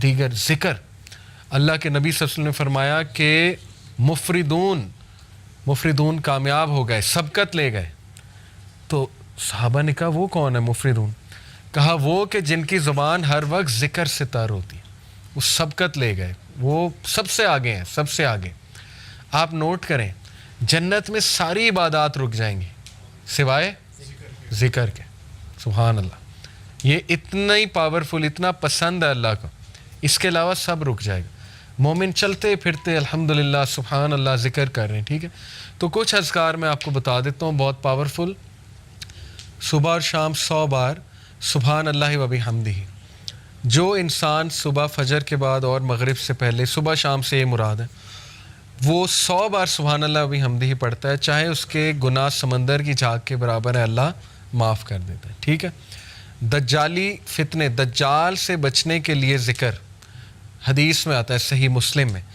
دیگر ذکر. اللہ کے نبی صلی اللہ علیہ وسلم نے فرمایا کہ مفردون کامیاب ہو گئے, سبقت لے گئے. تو صحابہ نے کہا وہ کون ہے مفردون؟ کہا وہ کہ جن کی زبان ہر وقت ذکر سے تر ہوتی ہے, وہ سبقت لے گئے, وہ سب سے آگے ہیں, سب سے آگے. آپ نوٹ کریں, جنت میں ساری عبادات رک جائیں گی سوائے ذکر کے. سبحان اللہ, یہ اتنا ہی پاورفل, اتنا پسند ہے اللہ کو, اس کے علاوہ سب رک جائے گا. مومن چلتے پھرتے الحمدللہ سبحان اللہ ذکر کر رہے ہیں. ٹھیک ہے, تو کچھ اذکار میں آپ کو بتا دیتا ہوں بہت پاورفل. صبح اور شام 100 بار سبحان اللہ و بحمدہ. جو انسان صبح فجر کے بعد اور مغرب سے پہلے, صبح شام سے یہ مراد ہے, وہ 100 بار سبحان اللہ و بحمدہ پڑھتا ہے, چاہے اس کے گناہ سمندر کی جھاگ کے برابر ہے, اللہ معاف کر دیتا ہے. ٹھیک ہے. دجالی فتنے, دجال سے بچنے کے لیے ذکر, حدیث میں آتا ہے صحیح مسلم میں, نبی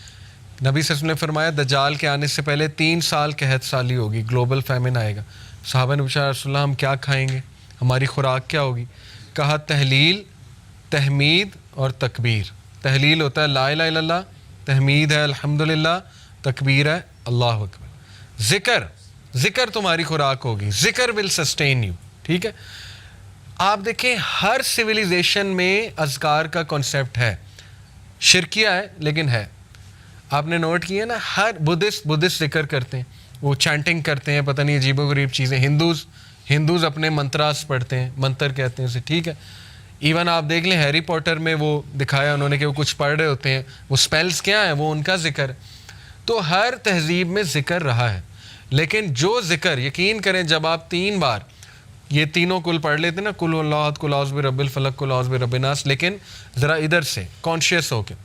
صلی اللہ علیہ وسلم نے فرمایا دجال کے آنے سے پہلے 3 سال قحط سالی ہوگی, گلوبل فیمن آئے گا. صحابہ نے پوچھا رسول اللہ ہم کیا کھائیں گے, ہماری خوراک کیا ہوگی؟ کہا تحلیل, تحمید اور تکبیر. تحلیل ہوتا ہے لا الہ الا اللہ, تحمید ہے الحمدللہ, تکبیر ہے اللہ اکبر. ذکر تمہاری خوراک ہوگی, ذکر ول سسٹین یو. ٹھیک ہے. آپ دیکھیں ہر سویلائزیشن میں اذکار کا کنسیپٹ ہے, شرکیہ ہے لیکن ہے. آپ نے نوٹ کیا نا, ہر بدھسٹ ذکر کرتے ہیں, وہ چانٹنگ کرتے ہیں, پتہ نہیں عجیب و غریب چیزیں. ہندوز اپنے منتراس پڑھتے ہیں, منتر کہتے ہیں اسے. ٹھیک ہے. ایون آپ دیکھ لیں ہیری پوٹر میں وہ دکھایا انہوں نے کہ وہ کچھ پڑھ رہے ہوتے ہیں, وہ سپیلز کیا ہیں, وہ ان کا ذکر. تو ہر تہذیب میں ذکر رہا ہے, لیکن جو ذکر یقین کریں جب آپ 3 بار یہ تینوں کل پڑھ لیتے نا, کل اللہ احد, کل اعوذ برب الفلق, کل اعوذ برب الناس, لیکن ذرا ادھر سے کانشیس ہو کے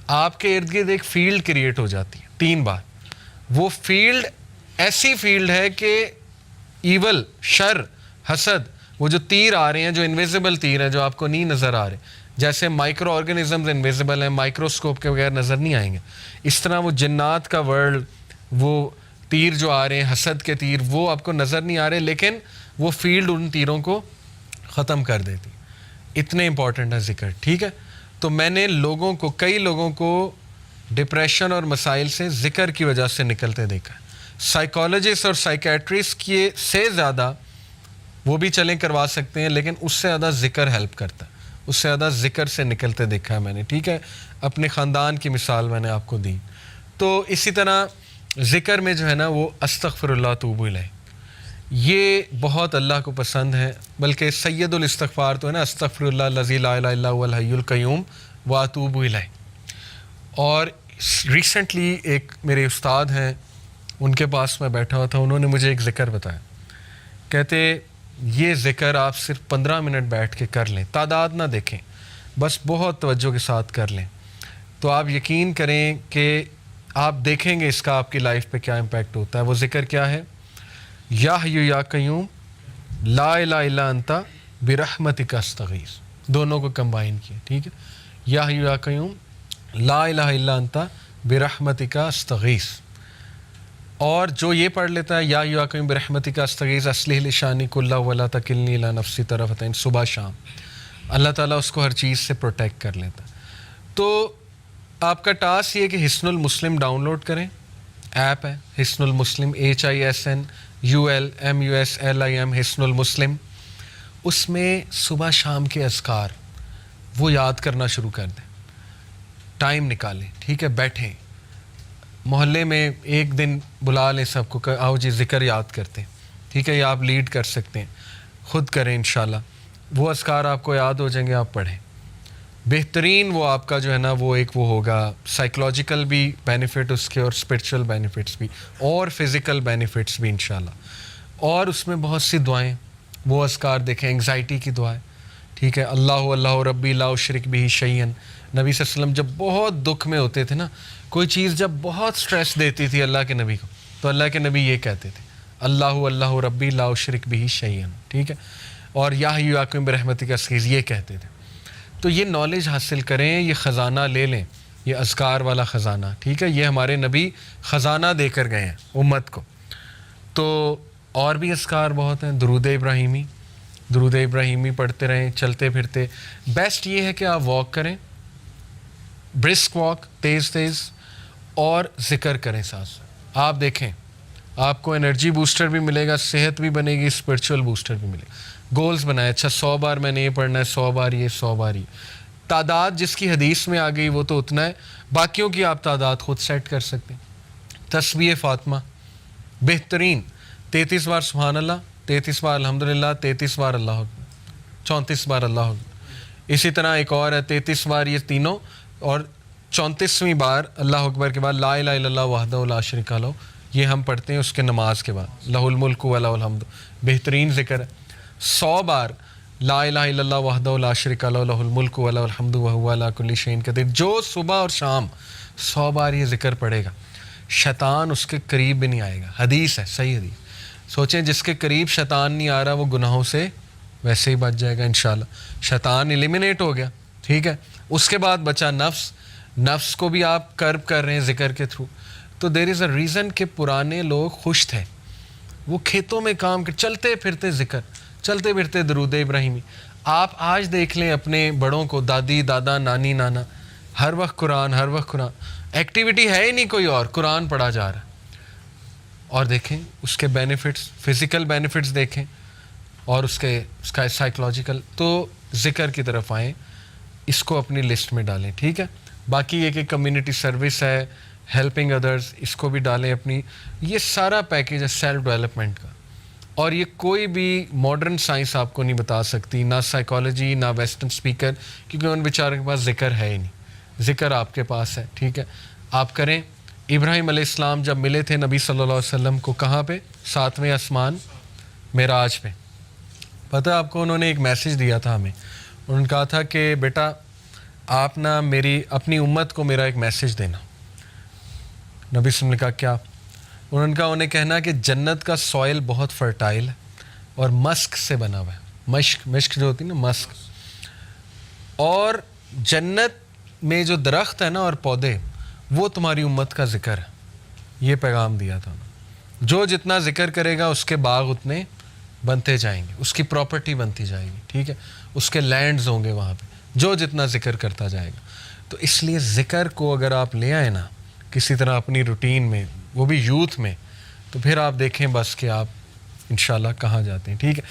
آپ کے ارد گرد ایک فیلڈ کریٹ ہو جاتی ہے 3 بار. وہ فیلڈ ایسی فیلڈ ہے کہ ایول, شر, حسد, وہ جو تیر آ رہے ہیں, جو انویزیبل تیر ہیں جو آپ کو نہیں نظر آ رہے, جیسے مائکرو آرگنزمز انویزیبل ہیں, مائکروسکوپ کے بغیر نظر نہیں آئیں گے, اس طرح وہ جنات کا ورلڈ, وہ تیر جو آ رہے ہیں حسد کے تیر, وہ آپ کو نظر نہیں آ رہے, لیکن وہ فیلڈ ان تیروں کو ختم کر دیتی. اتنے امپورٹنٹ ہے ذکر. ٹھیک ہے. تو میں نے کئی لوگوں کو ڈپریشن اور مسائل سے ذکر کی وجہ سے نکلتے دیکھا. سائیکالوجسٹ اور سائیکیٹرسٹ کی سے زیادہ وہ بھی چلیں کروا سکتے ہیں, لیکن اس سے زیادہ ذکر ہیلپ کرتا ہے, اس سے زیادہ ذکر سے نکلتے دیکھا ہے میں نے. ٹھیک ہے. اپنے خاندان کی مثال میں نے آپ کو دی. تو اسی طرح ذکر میں جو ہے نا وہ استغفر اللہ توب الیہ, یہ بہت اللہ کو پسند ہے. بلکہ سید الاستغفار تو ہے نا, استغفر اللہ الذی لا الہ الا هو الحی القیوم واتوب الیہ. اور ریسنٹلی ایک میرے استاد ہیں, ان کے پاس میں بیٹھا ہوا تھا, انہوں نے مجھے ایک ذکر بتایا. کہتے یہ ذکر آپ صرف 15 منٹ بیٹھ کے کر لیں, تعداد نہ دیکھیں, بس بہت توجہ کے ساتھ کر لیں, تو آپ یقین کریں کہ آپ دیکھیں گے اس کا آپ کی لائف پہ کیا امپیکٹ ہوتا ہے. وہ ذکر کیا ہے؟ یا حی یا قیوم لا الہ الا انت برحمتک استغیث. دونوں کو کمبائن کیا. ٹھیک ہے. یا حی یا قیوم لا الہ الا انت برحمتک استغیث. اور جو یہ پڑھ لیتا ہے یا حی یا قیوم برحمتک استغیث اصلح لی شانی کلہ ولا تکلنی الی نفسی طرفۃ عین, صبح شام, اللہ تعالیٰ اس کو ہر چیز سے پروٹیکٹ کر لیتا ہے. تو آپ کا ٹاسک یہ کہ حصن المسلم ڈاؤن لوڈ کریں, ایپ ہے حصن المسلم, HISNULMUSLIM, حصن المسلم. اس میں صبح شام کے اذکار وہ یاد کرنا شروع کر دیں, ٹائم نکالیں. ٹھیک ہے. بیٹھیں, محلے میں ایک دن بلا لیں سب کو کہ آؤ جی ذکر یاد کرتے ہیں. ٹھیک ہے. یا آپ لیڈ کر سکتے ہیں, خود کریں انشاءاللہ. وہ اذکار آپ کو یاد ہو جائیں گے, آپ پڑھیں. بہترین وہ آپ کا جو ہے نا وہ ایک وہ ہوگا, سائیکلوجیکل بھی بینیفٹ اس کے, اور اسپرچول بینیفٹس بھی, اور فزیکل بینیفٹس بھی انشاءاللہ. اور اس میں بہت سی دعائیں, وہ اذکار دیکھیں. انگزائٹی کی دعائیں. ٹھیک ہے. اللہ ربی لا اشرک بہ شیئا. نبی صلی اللہ علیہ وسلم جب بہت دکھ میں ہوتے تھے نا, کوئی چیز جب بہت سٹریس دیتی تھی اللہ کے نبی کو, تو اللہ کے نبی یہ کہتے تھے اللہ ربی لا اشرک بہ شیئا. ٹھیک ہے. اور یا حی یا قیوم برحمتک استغیث یہ کہتے تھے. تو یہ نالج حاصل کریں, یہ خزانہ لے لیں, یہ اذکار والا خزانہ. ٹھیک ہے. یہ ہمارے نبی خزانہ دے کر گئے ہیں امت کو. تو اور بھی اذکار بہت ہیں. درود ابراہیمی پڑھتے رہیں چلتے پھرتے. بیسٹ یہ ہے کہ آپ واک کریں, برسک واک تیز تیز اور ذکر کریں ساتھ ساتھ. آپ دیکھیں آپ کو انرجی بوسٹر بھی ملے گا, صحت بھی بنے گی, اسپرچول بوسٹر بھی ملے گا. گولز بنائے, اچھا 100 بار میں نے یہ پڑھنا ہے, 100 بار یہ, 100 بار یہ. تعداد جس کی حدیث میں آ گئی وہ تو اتنا ہے, باقیوں کی آپ تعداد خود سیٹ کر سکتے ہیں. تسبیح فاطمہ بہترین 33 بار سبحان اللہ, 33 بار الحمدللہ, 33 بار اللہ اکبر, 34 بار اللہ اکبر. اسی طرح ایک اور ہے 33 بار یہ تینوں, اور 34ویں بار اللہ اکبر کے بعد لا الہ الا اللہ وحدہ لا شریک لہ, یہ ہم پڑھتے ہیں اس کے نماز کے بعد. لہ الملک و لہ الحمد بہترین ذکر ہے. 100 بار لا الہ الا اللہ وحدہ لا شریک لہ لہ الملک و لہ الحمد وہو علی کل شیء قدیر. جو صبح اور شام 100 بار یہ ذکر پڑھے گا, شیطان اس کے قریب بھی نہیں آئے گا. حدیث ہے, صحیح حدیث. سوچیں جس کے قریب شیطان نہیں آ رہا وہ گناہوں سے ویسے ہی بچ جائے گا انشاءاللہ. شیطان ایلیمینیٹ ہو گیا, ٹھیک ہے. اس کے بعد بچا نفس. نفس کو بھی آپ کرب کر رہے ہیں ذکر کے تھرو. تو دیر از اے ریزن کہ پرانے لوگ خوش تھے, وہ کھیتوں میں کام کر, چلتے پھرتے ذکر, چلتے پھرتے درود ابراہیمی. آپ آج دیکھ لیں اپنے بڑوں کو, دادی دادا نانی نانا, ہر وقت قرآن, ہر وقت قرآن, ایکٹیویٹی ہے ہی نہیں کوئی اور, قرآن پڑھا جا رہا ہے. اور دیکھیں اس کے بینیفٹس, فزیکل بینیفٹس دیکھیں, اور اس کا سائیکلوجیکل. تو ذکر کی طرف آئیں, اس کو اپنی لسٹ میں ڈالیں, ٹھیک ہے. باقی یہ کہ کمیونٹی سروس ہے, ہیلپنگ ادرس, اس کو بھی ڈالیں اپنی. یہ سارا پیکیج ہے سیلف ڈیولپمنٹ کا, اور یہ کوئی بھی ماڈرن سائنس آپ کو نہیں بتا سکتی, نہ سائیکالوجی نہ ویسٹرن اسپیکر, کیونکہ ان بیچاروں کے پاس ذکر ہے ہی نہیں. ذکر آپ کے پاس ہے, ٹھیک ہے, آپ کریں. ابراہیم علیہ السلام جب ملے تھے نبی صلی اللہ علیہ وسلم کو, کہاں پہ؟ 7ویں آسمان معراج پہ. پتہ آپ کو انہوں نے ایک میسیج دیا تھا ہمیں. انہوں نے کہا تھا کہ بیٹا آپ نا میری اپنی امت کو میرا ایک میسیج دینا. نبی صلی اللہ علیہ وسلم نے کہا کیا؟ انہوں نے کہا انہیں کہنا کہ جنت کا سوئل بہت فرٹائل ہے اور مسک سے بنا ہوا ہے. مشک جو ہوتی ہے نا, مسک. اور جنت میں جو درخت ہے نا اور پودے, وہ تمہاری امت کا ذکر ہے. یہ پیغام دیا تھا. جو جتنا ذکر کرے گا اس کے باغ اتنے بنتے جائیں گے, اس کی پراپرٹی بنتی جائے گی, ٹھیک ہے. اس کے لینڈز ہوں گے وہاں پہ, جو جتنا ذکر کرتا جائے گا. تو اس لیے ذکر کو اگر آپ لے آئیں نا کسی طرح اپنی روٹین میں, وہ بھی یوتھ میں, تو پھر آپ دیکھیں بس کہ آپ انشاءاللہ کہاں جاتے ہیں, ٹھیک ہے.